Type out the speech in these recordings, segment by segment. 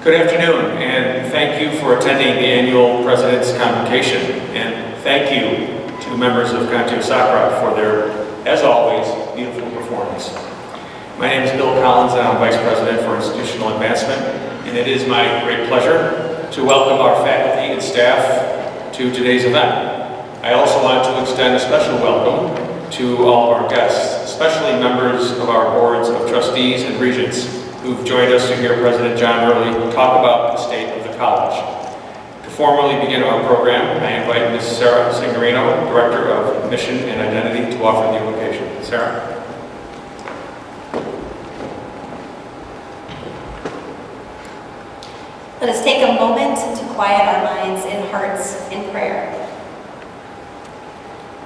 Good afternoon, and thank you for attending the annual President's Convocation. And thank you to members of Canisius for their, as always, beautiful performance. My name is Bill Collins, and I'm Vice President for Institutional Advancement, and it is my great pleasure to welcome our faculty and staff to today's event. I also want to extend a special welcome to all of our guests, especially members of our boards of trustees and regents who've joined us to hear President John Hurley talk about the state of the college. To formally begin our program, I invite Ms. Sarah Signorino, Director of Mission and Identity, to offer the invocation. Sarah? Let us take a moment to quiet our minds and hearts in prayer.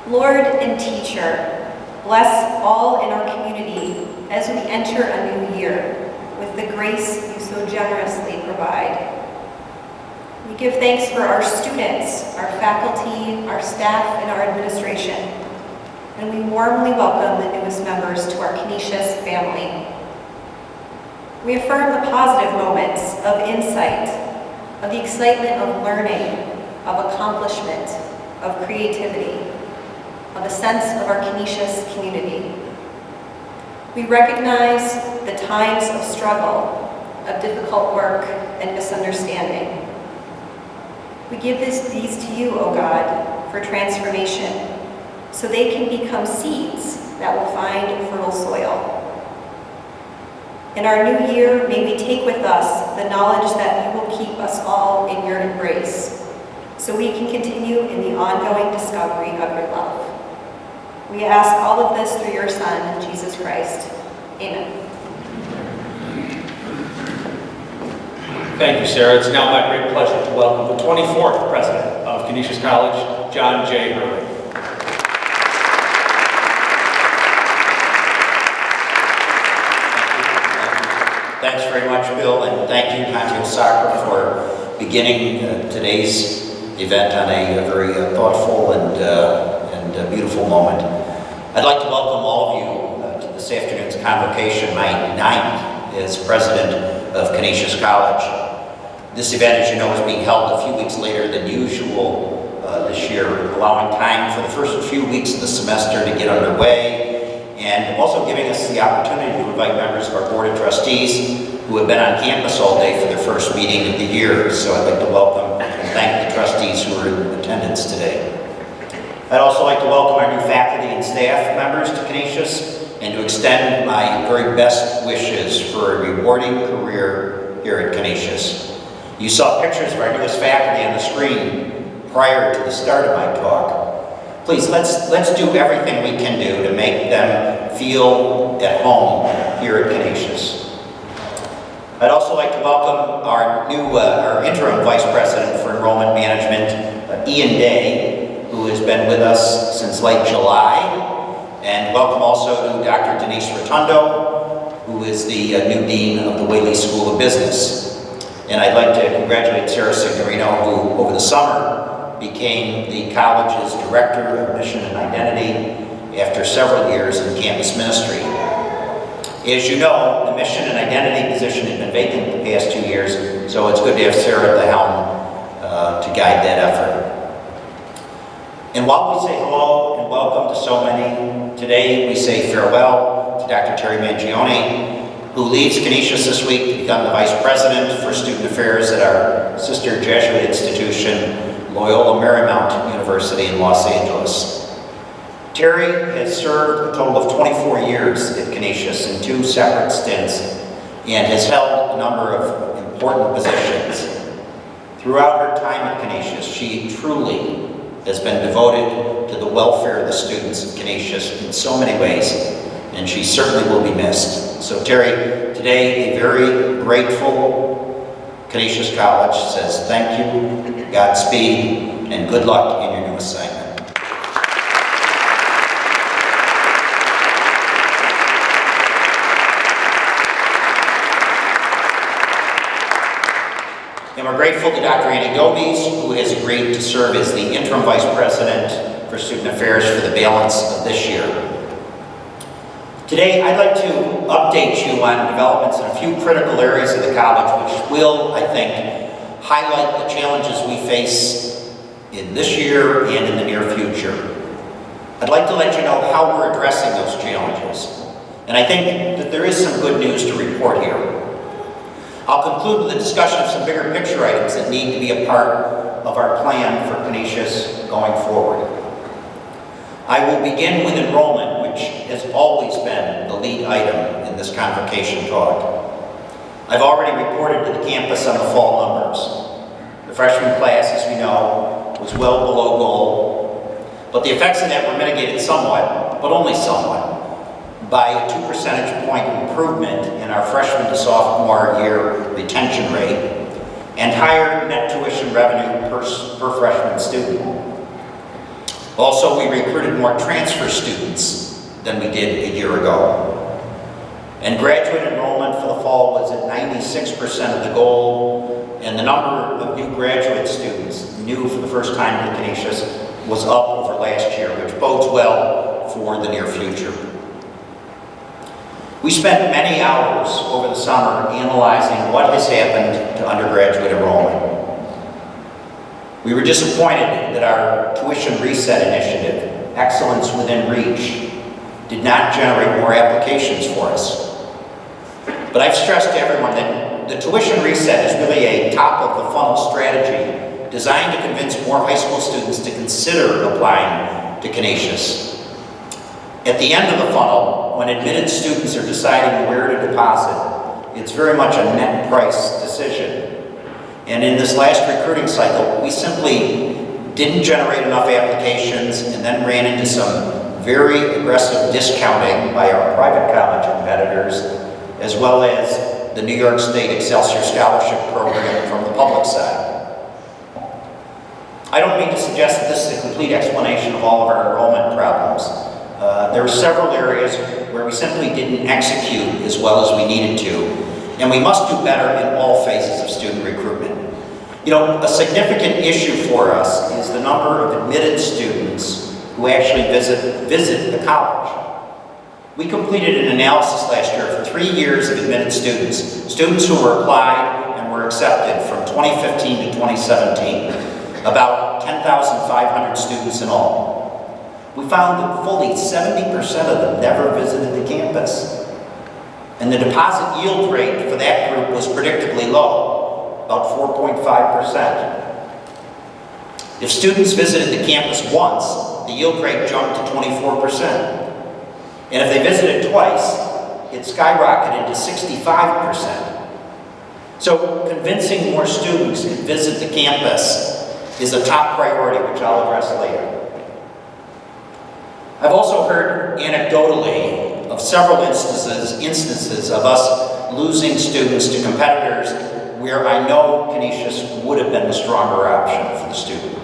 Lord and Teacher, bless all in our community as we enter a new year with the grace you so generously provide. We give thanks for our students, our faculty, our staff, and our administration, and we warmly welcome the newest members to our Canisius family. We affirm the positive moments of insight, of the excitement of learning, of accomplishment, of creativity, of a sense of our Canisius community. We recognize the times of struggle, of difficult work and misunderstanding. We give these to you, O God, for transformation, so they can become seeds that will find fertile soil. In our new year, may we take with us the knowledge that you will keep us all in your embrace, so we can continue in the ongoing discovery of your love. We ask all of this through your Son, Jesus Christ. Amen. Thank you, Sarah. It's now my great pleasure to welcome the 24th President of Canisius College, John J. Hurley. Thanks very much, Bill, and thank you, Canisius for beginning today's event on a very thoughtful and beautiful moment. I'd like to welcome all of you to this afternoon's convocation, my 9th as president of Canisius College. This event, as you know, is being held a few weeks later than usual this year, allowing time for the first few weeks of the semester to get underway, and also giving us the opportunity to invite members of our Board of Trustees who have been on campus all day for their first meeting of the year. So I'd like to welcome and thank the trustees who are in attendance today. I'd also like to welcome our new faculty and staff members to Canisius and to extend my very best wishes for a rewarding career here at Canisius. You saw pictures of our newest faculty on the screen prior to the start of my talk. Please, let's do everything we can do to make them feel at home here at Canisius. I'd also like to welcome our interim Vice President for Enrollment Management, Ian Day, who has been with us since late July, and welcome also to Dr. Denise Rotundo, who is the new Dean of the Whaley School of Business. And I'd like to congratulate Sarah Signorino, who over the summer became the college's Director of Mission and Identity after several years in campus ministry. As you know, the Mission and Identity position has been vacant the past 2 years, so it's good to have Sarah at the helm to guide that effort. And while we say hello and welcome to so many, today we say farewell to Dr. Terry Mangione, who leaves Canisius this week to become the Vice President for Student Affairs at our sister Jesuit institution, Loyola Marymount University in Los Angeles. Terry has served a total of 24 years at Canisius in 2 separate stints and has held a number of important positions. Throughout her time at Canisius, she truly has been devoted to the welfare of the students of Canisius in so many ways, and she certainly will be missed. So Terry, today a very grateful Canisius College says thank you, Godspeed, and good luck in your new assignment. And we're grateful to Dr. Annie Dobies, who has agreed to serve as the interim Vice President for Student Affairs for the balance of this year. Today, I'd like to update you on developments in a few critical areas of the college, which will, I think, highlight the challenges we face in this year and in the near future. I'd like to let you know how we're addressing those challenges, and I think that there is some good news to report here. I'll conclude with a discussion of some bigger picture items that need to be a part of our plan for Canisius going forward. I will begin with enrollment, which has always been the lead item in this convocation talk. I've already reported to the campus on the fall numbers. The freshman class, as we know, was well below goal, but the effects of that were mitigated somewhat, but only somewhat, by a 2 percentage point improvement in our freshman to sophomore year retention rate and higher net tuition revenue per freshman student. Also, we recruited more transfer students than we did a year ago. And graduate enrollment for the fall was at 96% of the goal, and the number of new graduate students, new for the first time in Canisius, was up over last year, which bodes well for the near future. We spent many hours over the summer analyzing what has happened to undergraduate enrollment. We were disappointed that our tuition reset initiative, Excellence Within Reach, did not generate more applications for us. But I've stressed to everyone that the tuition reset is really a top-of-the-funnel strategy designed to convince more high school students to consider applying to Canisius. At the end of the funnel, when admitted students are deciding where to deposit, it's very much a net price decision. And in this last recruiting cycle, we simply didn't generate enough applications and then ran into some very aggressive discounting by our private college competitors, as well as the New York State Excelsior Scholarship Program from the public side. I don't mean to suggest that this is a complete explanation of all of our enrollment problems. There are several areas where we simply didn't execute as well as we needed to, and we must do better in all phases of student recruitment. You know, a significant issue for us is the number of admitted students who actually visit the college. We completed an analysis last year for 3 years of admitted students who were applied and were accepted from 2015 to 2017, about 10,500 students in all. We found that fully 70% of them never visited the campus. And the deposit yield rate for that group was predictably low, about 4.5%. If students visited the campus once, the yield rate jumped to 24%. And if they visited twice, it skyrocketed to 65%. So convincing more students to visit the campus is a top priority, which I'll address later. I've also heard anecdotally of several instances of us losing students to competitors where I know Canisius would have been the stronger option for the student.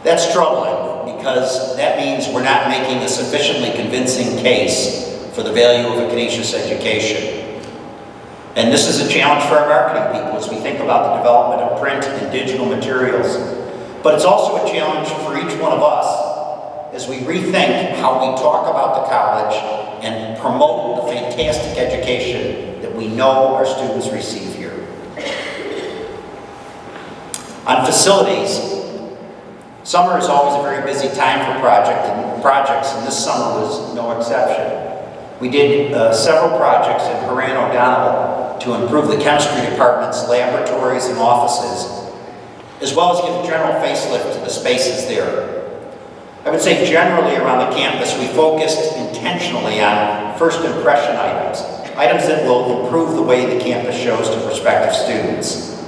That's troubling because that means we're not making a sufficiently convincing case for the value of a Canisius education. And this is a challenge for our marketing people as we think about the development of print and digital materials. But it's also a challenge for each one of us as we rethink how we talk about the college and promote the fantastic education that we know our students receive here. On facilities, summer is always a very busy time for projects, and this summer was no exception. We did several projects in Horan O'Donnell to improve the chemistry department's laboratories and offices, as well as give a general facelift to the spaces there. I would say generally around the campus, we focused intentionally on first impression items that will improve the way the campus shows to prospective students.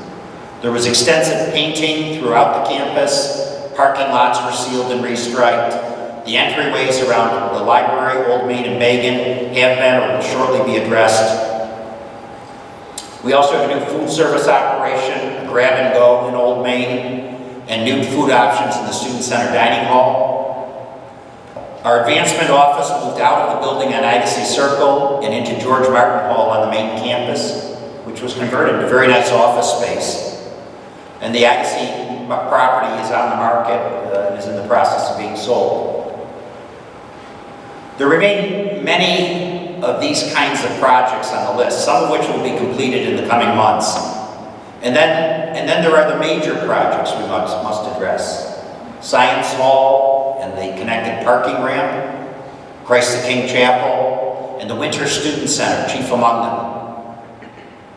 There was extensive painting throughout the campus, parking lots were sealed and restriped, the entryways around the library, Old Main and Megan, have been or will shortly be addressed. We also have a new food service operation, a grab and go in Old Main, and new food options in the Student Center Dining Hall. Our advancement office moved out of the building on Agassiz Circle and into George Martin Hall on the main campus, which was converted to very nice office space. And the Agassiz property is on the market and is in the process of being sold. There remain many of these kinds of projects on the list, some of which will be completed in the coming months. And then there are the major projects we must address. Science Hall and the connected parking ramp, Christ the King Chapel, and the Winter Student Center, chief among them.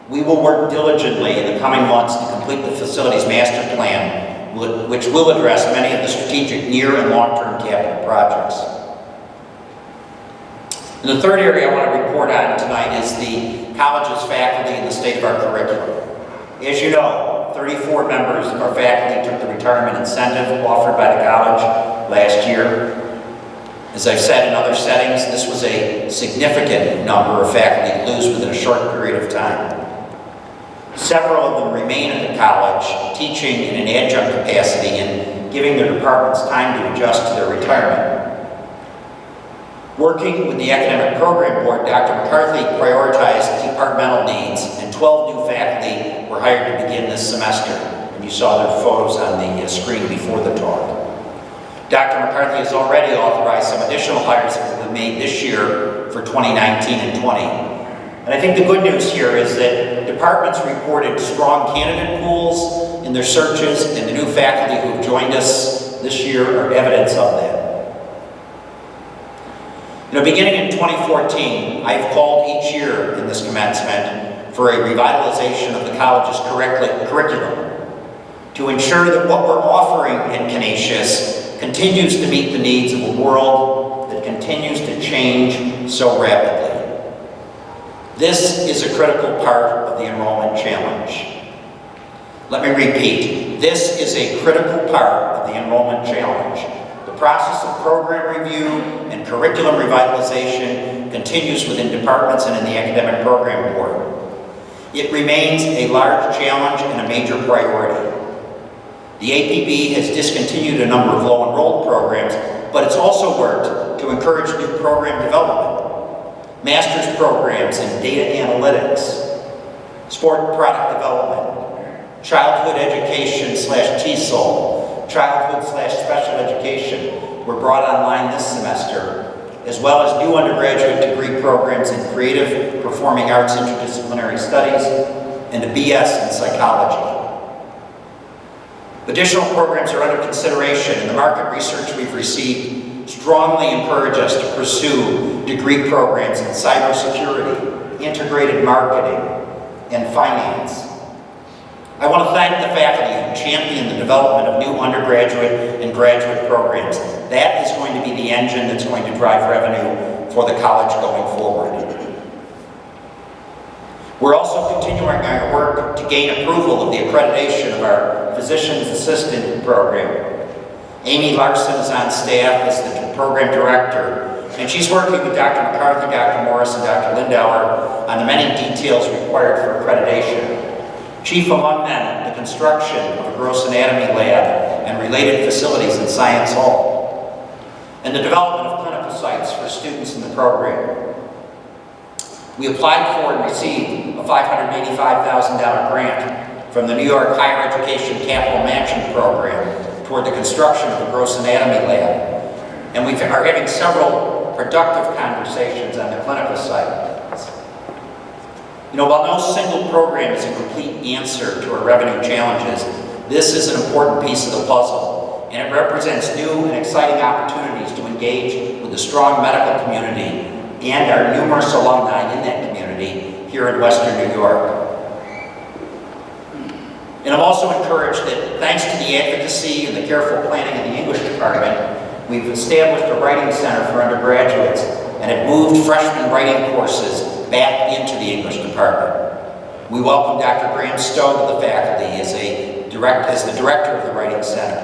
We will work diligently in the coming months to complete the facilities master plan, which will address many of the strategic near and long-term capital projects. And the third area I want to report on tonight is the college's faculty and the state of our curriculum. As you know, 34 members of our faculty took the retirement incentive offered by the college last year. As I've said in other settings, this was a significant number of faculty to lose within a short period of time. Several of them remain at the college, teaching in an adjunct capacity and giving their departments time to adjust to their retirement. Working with the Academic Program Board, Dr. McCarthy prioritized departmental needs, and 12 new faculty were hired to begin this semester. And you saw their photos on the screen before the talk. Dr. McCarthy has already authorized some additional hires that will be made this year for 2019 and 20. And I think the good news here is that departments reported strong candidate pools in their searches, and the new faculty who have joined us this year are evidence of that. Beginning in 2014, I've called each year in this commencement for a revitalization of the college's curriculum to ensure that what we're offering in Canisius continues to meet the needs of a world that continues to change so rapidly. This is a critical part of the enrollment challenge. Let me repeat, this is a critical part of the enrollment challenge. The process of program review and curriculum revitalization continues within departments and in the Academic Program Board. It remains a large challenge and a major priority. The APB has discontinued a number of low-enrolled programs, but it's also worked to encourage new program development, master's programs in data analytics, sport product development, childhood education / TESOL, childhood/special education were brought online this semester, as well as new undergraduate degree programs in creative performing arts interdisciplinary studies and a BS in psychology. Additional programs are under consideration, and the market research we've received strongly encourage us to pursue degree programs in cybersecurity, integrated marketing, and finance. I want to thank the faculty who championed the development of new undergraduate and graduate programs. That is going to be the engine that's going to drive revenue for the college going forward. We're also continuing our work to gain approval of the accreditation of our Physician's Assistant program. Amy Larson is on staff as the program director, and she's working with Dr. McCarthy, Dr. Morris, and Dr. Lindauer on the many details required for accreditation. Chief among them, the construction of a gross anatomy lab and related facilities in Science Hall, and the development of clinical sites for students in the program. We applied for and received a $585,000 grant from the New York Higher Education Capital Matching Program toward the construction of a gross anatomy lab, and we are having several productive conversations on the clinical site. While no single program is a complete answer to our revenue challenges, this is an important piece of the puzzle, and it represents new and exciting opportunities to engage with the strong medical community and our numerous alumni in that community here in Western New York. And I'm also encouraged that thanks to the advocacy and the careful planning of the English department, we've established a writing center for undergraduates and have moved freshman writing courses back into the English department. We welcome Dr. Graham Stowe to the faculty as the director of the Writing Center.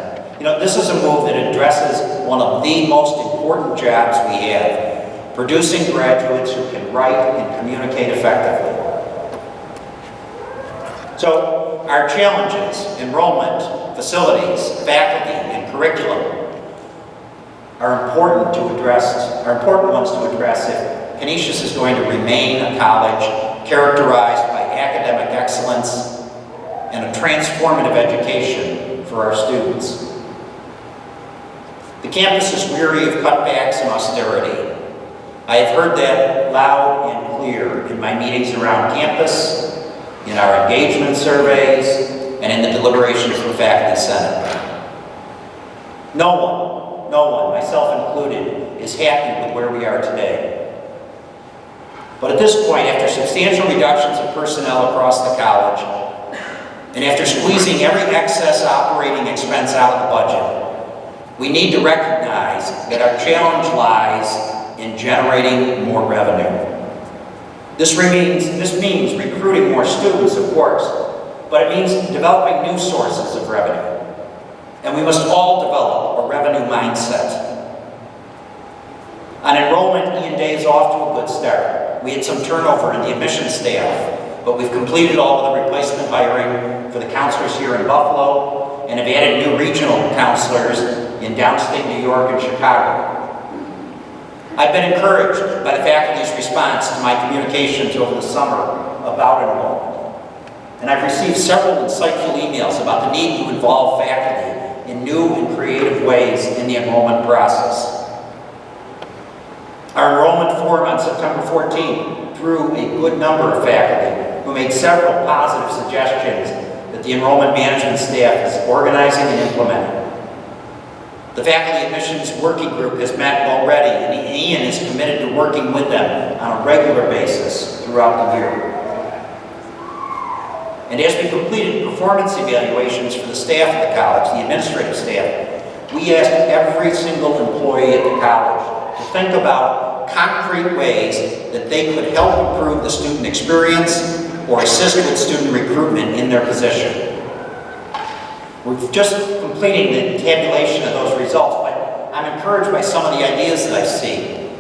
This is a move that addresses one of the most important jobs we have, producing graduates who can write and communicate effectively. So, our challenges, enrollment, facilities, faculty, and curriculum are important ones to address if Canisius is going to remain a college characterized by academic excellence and a transformative education for our students. The campus is weary of cutbacks and austerity. I have heard that loud and clear in my meetings around campus, in our engagement surveys, and in the deliberations of the Faculty Senate. No one, myself included, is happy with where we are today. But at this point, after substantial reductions of personnel across the college, and after squeezing every excess operating expense out of the budget, we need to recognize that our challenge lies in generating more revenue. This means recruiting more students, of course, but it means developing new sources of revenue. And we must all develop a revenue mindset. On enrollment, Ian Day is off to a good start. We had some turnover in the admissions staff, but we've completed all of the replacement hiring for the counselors here in Buffalo and have added new regional counselors in downstate New York and Chicago. I've been encouraged by the faculty's response to my communications over the summer about enrollment. And I've received several insightful emails about the need to involve faculty in new and creative ways in the enrollment process. Our enrollment forum on September 14th drew a good number of faculty who made several positive suggestions that the enrollment management staff is organizing and implementing. The Faculty Admissions Working Group has met already, and Ian is committed to working with them on a regular basis throughout the year. And as we completed performance evaluations for the staff of the college, the administrative staff, we asked every single employee at the college to think about concrete ways that they could help improve the student experience or assist with student recruitment in their position. We're just completing the tabulation of those results, but I'm encouraged by some of the ideas that I see.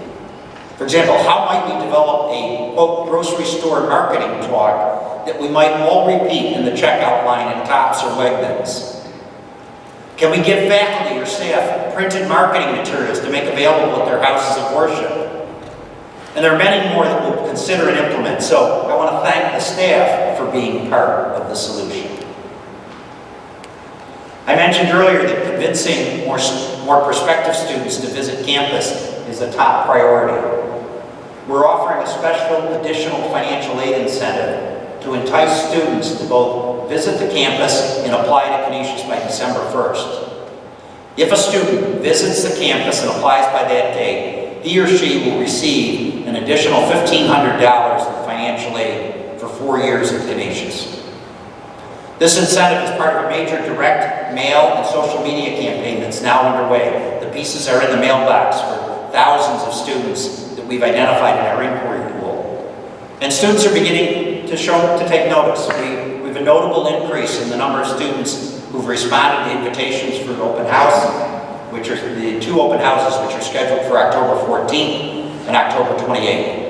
For example, how might we develop a, quote, grocery store marketing talk that we might all repeat in the checkout line at Tops or Wegmans? Can we give faculty or staff printed marketing materials to make available at their houses of worship? And there are many more that we'll consider and implement, so I want to thank the staff for being part of the solution. I mentioned earlier that convincing more prospective students to visit campus is a top priority. We're offering a special additional financial aid incentive to entice students to both visit the campus and apply to Canisius by December 1st. If a student visits the campus and applies by that date, he or she will receive an additional $1,500 in financial aid for 4 years at Canisius. This incentive is part of a major direct mail and social media campaign that's now underway. The pieces are in the mailbox for thousands of students that we've identified in our inquiry pool. And students are beginning to take notice. We have a notable increase in the number of students who've responded to invitations for an open house, which are the 2 open houses which are scheduled for October 14th and October 28th.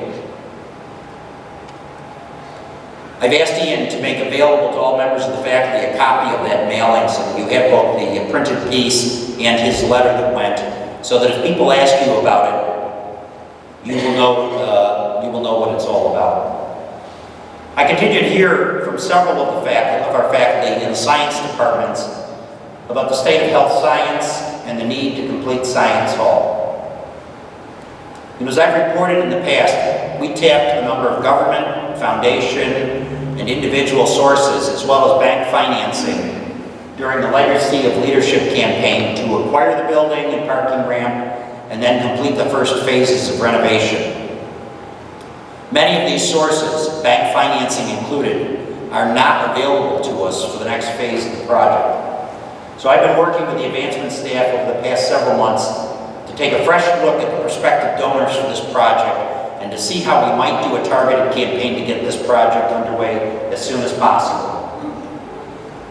I've asked Ian to make available to all members of the faculty a copy of that mailing so that you have both the printed piece and his letter that went, so that if people ask you about it, you will know what it's all about. I continue to hear from several of our faculty in the science departments about the state of health science and the need to complete Science Hall. And as I've reported in the past, we tapped a number of government, foundation, and individual sources, as well as bank financing, during the Legacy of Leadership campaign to acquire the building and parking ramp, and then complete the first phases of renovation. Many of these sources, bank financing included, are not available to us for the next phase of the project. So I've been working with the advancement staff over the past several months to take a fresh look at the prospective donors for this project and to see how we might do a targeted campaign to get this project underway as soon as possible.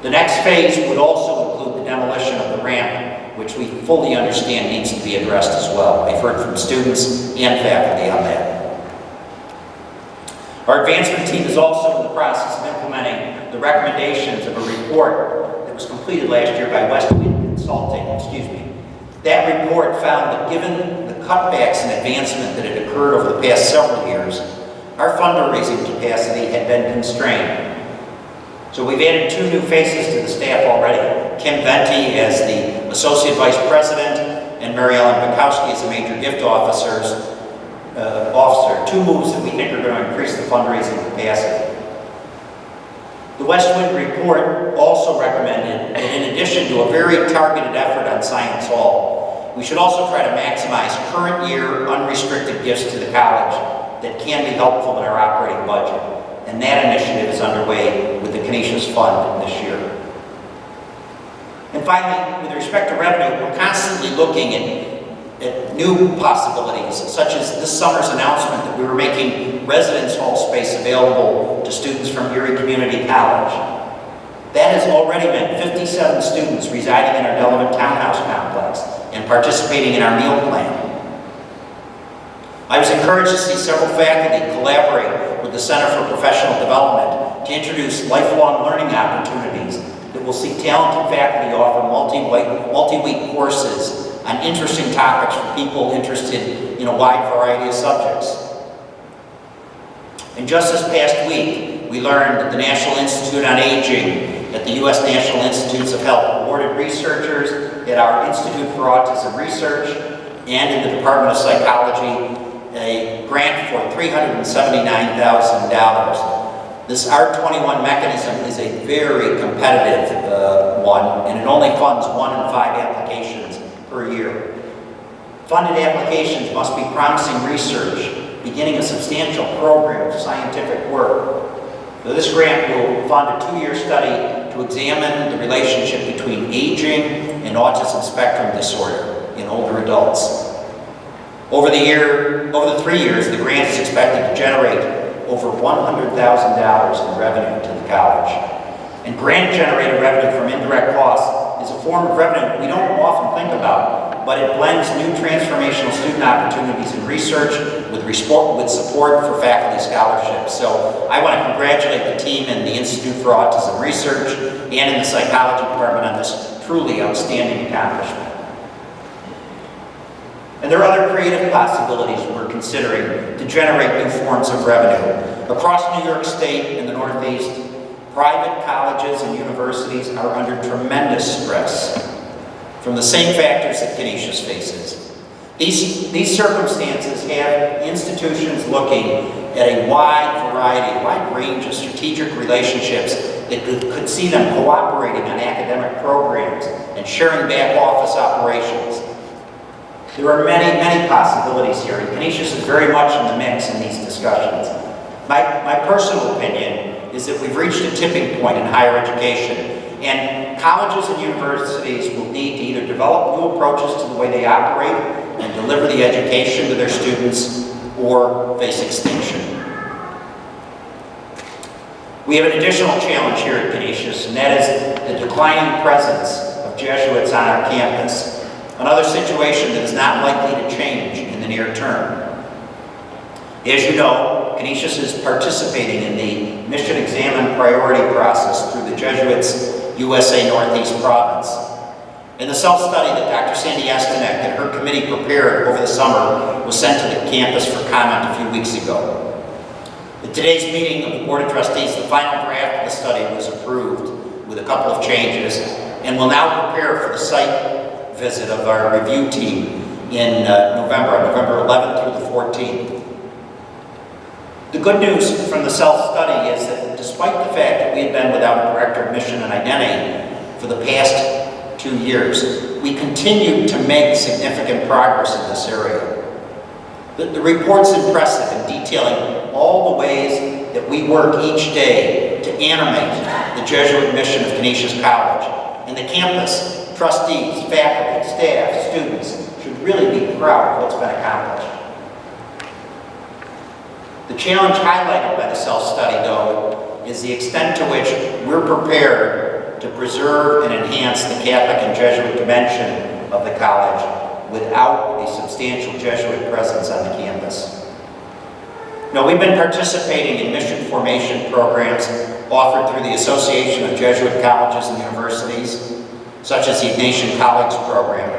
The next phase would also include the demolition of the ramp, which we fully understand needs to be addressed as well. I've heard from students and faculty on that. Our advancement team is also in the process of implementing the recommendations of a report that was completed last year by Westwind Consulting, That report found that given the cutbacks in advancement that had occurred over the past several years, our fundraising capacity had been constrained. So we've added 2 new faces to the staff already. Kim Venti as the Associate Vice President and Mary Ellen Bukowski as the Major Gift Officers. Officer, two moves that we think are going to increase the fundraising capacity. The West Wind report also recommended that in addition to a very targeted effort on Science Hall, we should also try to maximize current year unrestricted gifts to the college that can be helpful in our operating budget. And that initiative is underway with the Canisius Fund this year. And finally, with respect to revenue, we're constantly looking at new possibilities, such as this summer's announcement that we were making residence hall space available to students from Erie Community College. That has already meant 57 students residing in our Delavan Townhouse complex and participating in our meal plan. I was encouraged to see several faculty collaborate with the Center for Professional Development to introduce lifelong learning opportunities that will see talented faculty offer multi-week courses on interesting topics for people interested in a wide variety of subjects. And just this past week, we learned that the National Institute on Aging at the U.S. National Institutes of Health awarded researchers at our Institute for Autism Research and in the Department of Psychology a grant for $379,000. This R21 mechanism is a very competitive one, and it only funds 1 in 5 applications per year. Funded applications must be promising research, beginning a substantial program of scientific work. So this grant will fund a 2-year study to examine the relationship between aging and autism spectrum disorder in older adults. Over the 3 years, the grant is expected to generate over $100,000 in revenue to the college. And grant-generated revenue from indirect costs is a form of revenue we don't often think about, but it blends new transformational student opportunities in research with support for faculty scholarships. So I want to congratulate the team in the Institute for Autism Research and in the Psychology Department on this truly outstanding accomplishment. And there are other creative possibilities we're considering to generate new forms of revenue. Across New York State and the Northeast, private colleges and universities are under tremendous stress from the same factors that Canisius faces. These circumstances have institutions looking at a wide range of strategic relationships that could see them cooperating on academic programs and sharing back office operations. There are many, many possibilities here, and Canisius is very much in the mix in these discussions. My personal opinion is that we've reached a tipping point in higher education, and colleges and universities will need to either develop new approaches to the way they operate and deliver the education to their students, or face extinction. We have an additional challenge here at Canisius, and that is the declining presence of Jesuits on our campus. Another situation that is not likely to change in the near term. As you know, Canisius is participating in the Mission Examen Priority process through the Jesuits' USA Northeast Province. And the self-study that Dr. Sandy Estenek and her committee prepared over the summer was sent to the campus for comment a few weeks ago. At today's meeting of the Board of Trustees, the final draft of the study was approved with a couple of changes, and will now prepare for the site visit of our review team in November 11th through the 14th. The good news from the self-study is that despite the fact that we had been without a director of mission and identity for the past 2 years, we continued to make significant progress in this area. The report's impressive in detailing all the ways that we work each day to animate the Jesuit mission of Canisius College, and the campus, trustees, faculty, staff, students should really be proud of what's been accomplished. The challenge highlighted by the self-study, though, is the extent to which we're prepared to preserve and enhance the Catholic and Jesuit dimension of the college without a substantial Jesuit presence on the campus. Now, we've been participating in mission formation programs offered through the Association of Jesuit Colleges and Universities, such as the Ignatian Colleagues Program.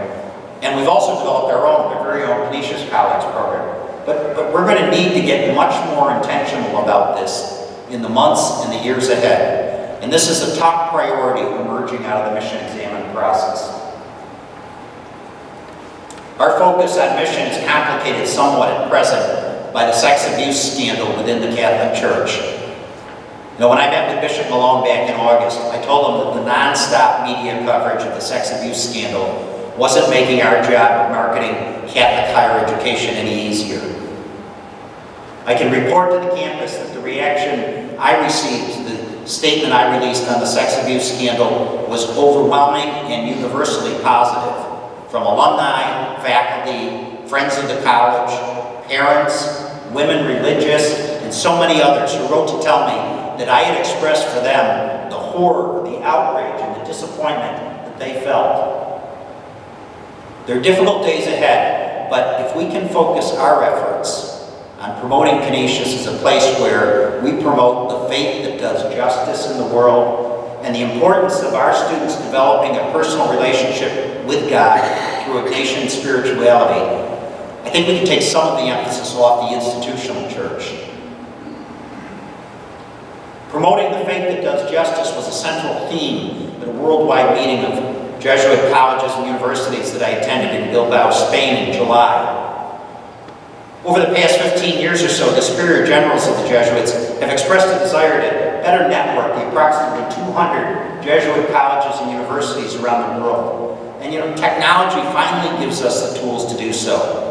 And we've also developed our very own Canisius Colleagues Program. But we're going to need to get much more intentional about this in the months and the years ahead. And this is a top priority emerging out of the Mission Examen process. Our focus on mission is complicated somewhat at present by the sex abuse scandal within the Catholic Church. When I met with Bishop Malone back in August, I told him that the non-stop media coverage of the sex abuse scandal wasn't making our job of marketing Catholic higher education any easier. I can report to the campus that the reaction I received to the statement I released on the sex abuse scandal was overwhelming and universally positive, from alumni, faculty, friends of the college, parents, women religious, and so many others who wrote to tell me that I had expressed for them the horror, the outrage, and the disappointment that they felt. There are difficult days ahead, but if we can focus our efforts on promoting Canisius as a place where we promote the faith that does justice in the world and the importance of our students developing a personal relationship with God through Ignatian spirituality, I think we can take some of the emphasis off the institutional church. Promoting the faith that does justice was a central theme at a worldwide meeting of Jesuit colleges and universities that I attended in Bilbao, Spain in July. Over the past 15 years or so, the superior generals of the Jesuits have expressed a desire to better network the approximately 200 Jesuit colleges and universities around the world. And technology finally gives us the tools to do so.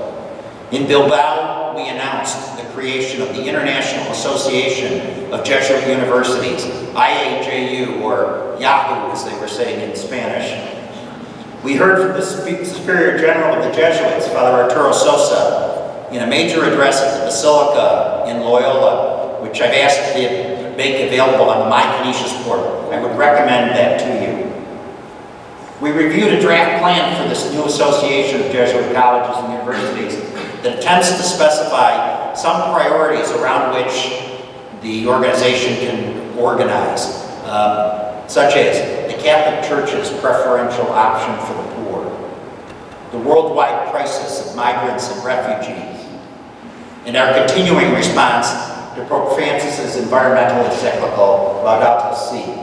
In Bilbao, we announced the creation of the International Association of Jesuit Universities, IAJU, or Yahoo, as they were saying in Spanish. We heard from the Superior General of the Jesuits, Father Arturo Sosa, in a major address at the Basilica in Loyola, which I've asked to make available on the My Canisius portal. I would recommend that to you. We reviewed a draft plan for this new association of Jesuit colleges and universities that attempts to specify some priorities around which the organization can organize, such as the Catholic Church's preferential option for the poor, the worldwide crisis of migrants and refugees, and our continuing response to Pope Francis's environmental encyclical Laudato Si.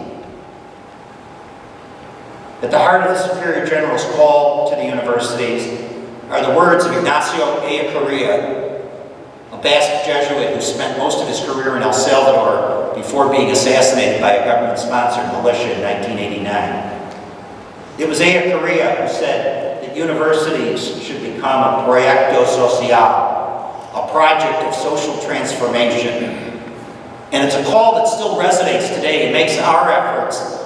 At the heart of the Superior General's call to the universities are the words of Ignacio Ellacuría, a Basque Jesuit who spent most of his career in El Salvador before being assassinated by a government-sponsored militia in 1989. It was Ellacuría who said that universities should become a proyecto social, a project of social transformation. And it's a call that still resonates today and makes our efforts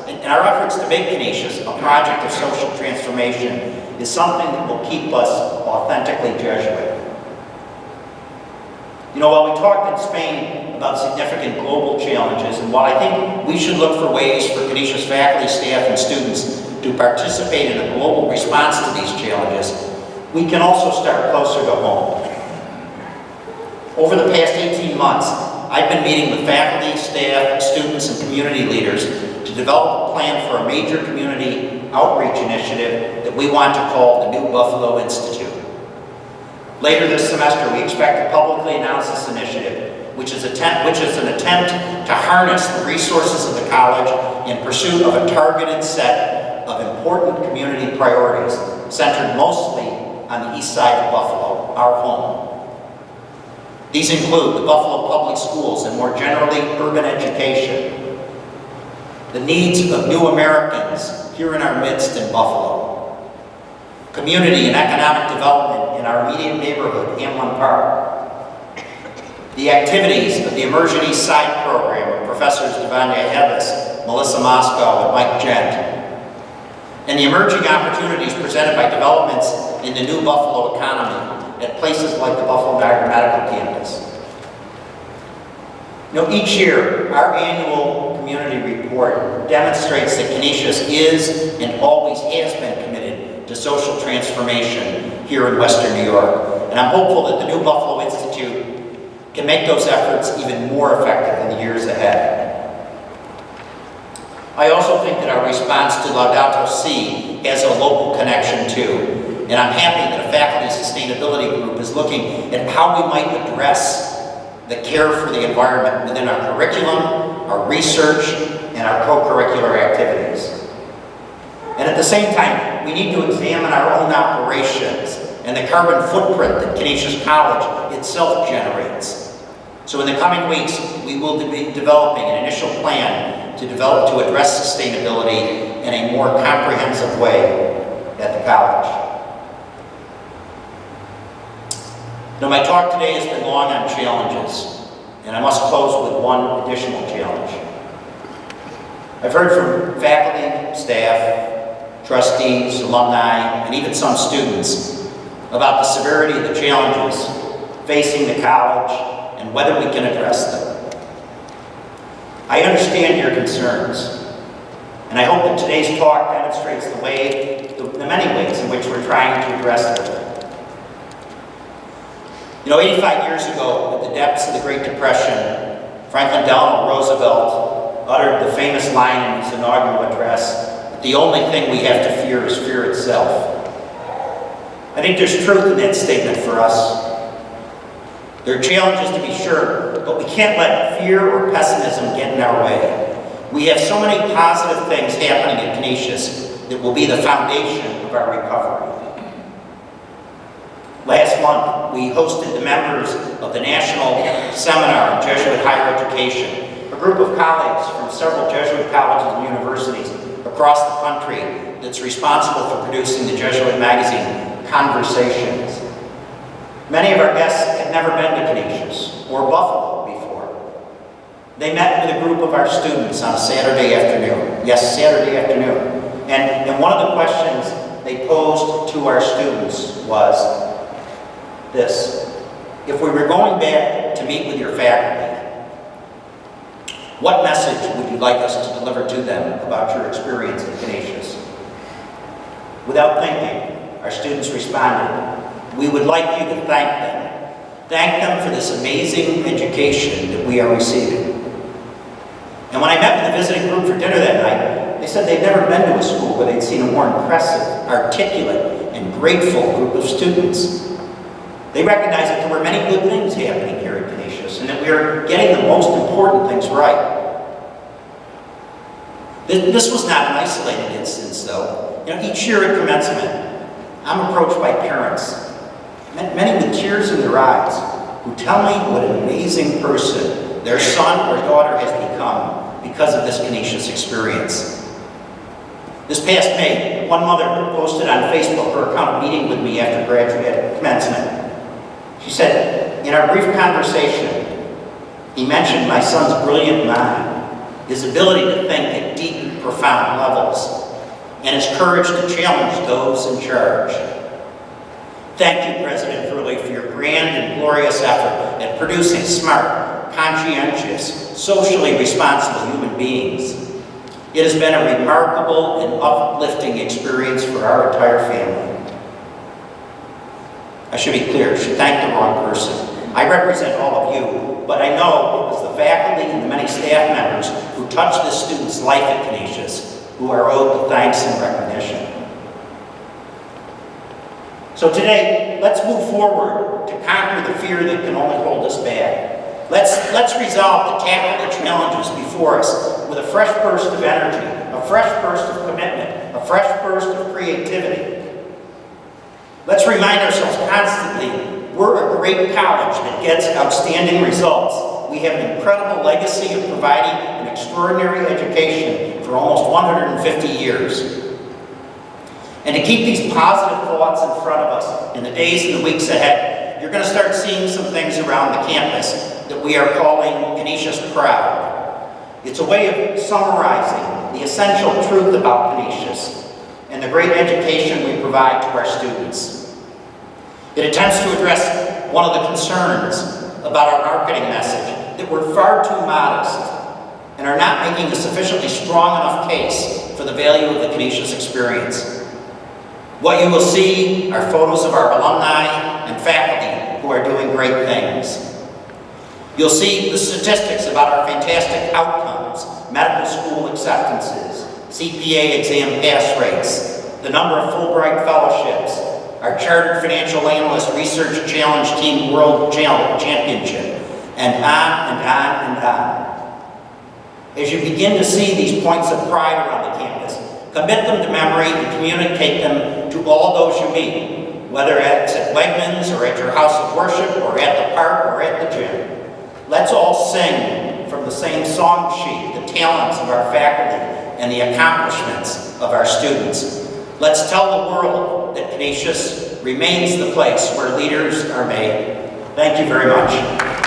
to make Canisius a project of social transformation is something that will keep us authentically Jesuit. While we talked in Spain about significant global challenges, and while I think we should look for ways for Canisius faculty, staff, and students to participate in a global response to these challenges, we can also start closer to home. Over the past 18 months, I've been meeting with faculty, staff, students, and community leaders to develop a plan for a major community outreach initiative that we want to call the New Buffalo Institute. Later this semester, we expect to publicly announce this initiative, which is an attempt to harness the resources of the college in pursuit of a targeted set of important community priorities centered mostly on the east side of Buffalo, our home. These include the Buffalo Public Schools and more generally urban education, the needs of new Americans here in our midst in Buffalo, community and economic development in our immediate neighborhood, Hamlin Park, the activities of the Immersion East Side program of Professors Devanya Hevis, Melissa Moscow, and Mike Gent, and the emerging opportunities presented by developments in the new Buffalo economy at places like the Buffalo Niagara Medical Campus. Each year, our annual community report demonstrates that Canisius is and always has been committed to social transformation here in Western New York. And I'm hopeful that the new Buffalo Institute can make those efforts even more effective in the years ahead. I also think that our response to Laudato Si has a local connection too. And I'm happy that a faculty sustainability group is looking at how we might address the care for the environment within our curriculum, our research, and our co-curricular activities. And at the same time, we need to examine our own operations and the carbon footprint that Canisius College itself generates. So in the coming weeks, we will be developing an initial plan to address sustainability in a more comprehensive way at the college. Now, my talk today has been long on challenges, and I must close with one additional challenge. I've heard from faculty, staff, trustees, alumni, and even some students about the severity of the challenges facing the college and whether we can address them. I understand your concerns, and I hope that today's talk demonstrates the many ways in which we're trying to address them. 85 years ago, at the depths of the Great Depression, Franklin Delano Roosevelt uttered the famous line in his inaugural address, that the only thing we have to fear is fear itself. I think there's truth in that statement for us. There are challenges to be sure, but we can't let fear or pessimism get in our way. We have so many positive things happening at Canisius that will be the foundation of our recovery. Last month, we hosted the members of the National Seminar on Jesuit Higher Education, a group of colleagues from several Jesuit colleges and universities across the country that's responsible for producing the Jesuit magazine, Convocation. Many of our guests had never been to Canisius or Buffalo before. They met with a group of our students on a Saturday afternoon. Yes, Saturday afternoon. And one of the questions they posed to our students was this: if we were going back to meet with your faculty, what message would you like us to deliver to them about your experience at Canisius? Without thinking, our students responded, we would like you to thank them. Thank them for this amazing education that we are receiving. And when I met with the visiting group for dinner that night, they said they'd never been to a school where they'd seen a more impressive, articulate, and grateful group of students. They recognized that there were many good things happening here at Canisius and that we are getting the most important things right. This was not an isolated instance, though. Each year at commencement, I'm approached by parents, many with tears in their eyes, who tell me what an amazing person their son or daughter has become because of this Canisius experience. This past May, one mother posted on Facebook her account of meeting with me after graduate commencement. She said, in our brief conversation, he mentioned my son's brilliant mind, his ability to think at deep, profound levels, and his courage to challenge those in charge. Thank you, President Hurley, for your grand and glorious effort at producing smart, conscientious, socially responsible human beings. It has been a remarkable and uplifting experience for our entire family. I should be clear, I should thank the wrong person. I represent all of you, but I know it was the faculty and the many staff members who touched this student's life at Canisius who are owed the thanks and recognition. So today, let's move forward to conquer the fear that can only hold us back. Let's resolve to tackle the challenges before us with a fresh burst of energy, a fresh burst of commitment, a fresh burst of creativity. Let's remind ourselves constantly, we're a great college that gets outstanding results. We have an incredible legacy of providing an extraordinary education for almost 150 years. And to keep these positive thoughts in front of us in the days and the weeks ahead, you're going to start seeing some things around the campus that we are calling Canisius Proud. It's a way of summarizing the essential truth about Canisius and the great education we provide to our students. It attempts to address one of the concerns about our marketing message, that we're far too modest and are not making a sufficiently strong enough case for the value of the Canisius experience. What you will see are photos of our alumni and faculty who are doing great things. You'll see the statistics about our fantastic outcomes, medical school acceptances, CPA exam pass rates, the number of Fulbright fellowships, our Chartered Financial Analyst Research Challenge Team World Championship, and on and on and on. As you begin to see these points of pride around the campus, commit them to memory and communicate them to all those you meet. whether it's at Wegmans or at your house of worship or at the park or at the gym. Let's all sing from the same song sheet the talents of our faculty and the accomplishments of our students. Let's tell the world that Canisius remains the place where leaders are made. Thank you very much.